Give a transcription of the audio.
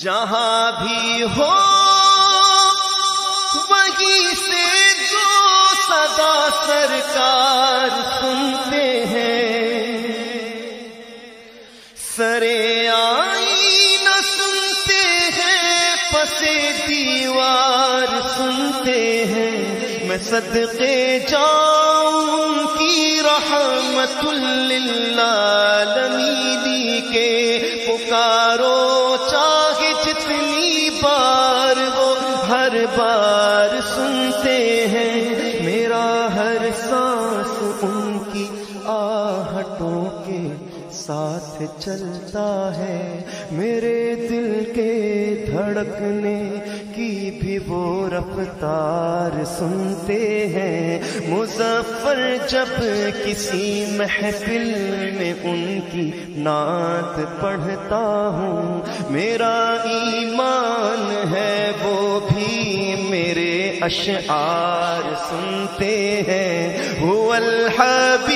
جہاں بھی ہو وہیں سے جو صدا سرکار سنتے ہیں، سرے آئینہ سنتے ہیں، پسے دیوار سنتے ہیں، میں صدقے جاؤں کی رحمت للعالمین کے پکارو چاہے جتنی بار وہ ہر بار سنتے ہیں، میرا ہر سانس ان کی آہٹوں کے ساتھ چلتا ہے، میرے دل کے دھڑکنے کی بھی وہ رفتار سنتے ہیں، مظفر جب کسی محفل میں ان کی نعت پڑھتا ہوں، میرا ایمان ہے وہ بھی میرے اشعار سنتے ہیں، هو الحبیب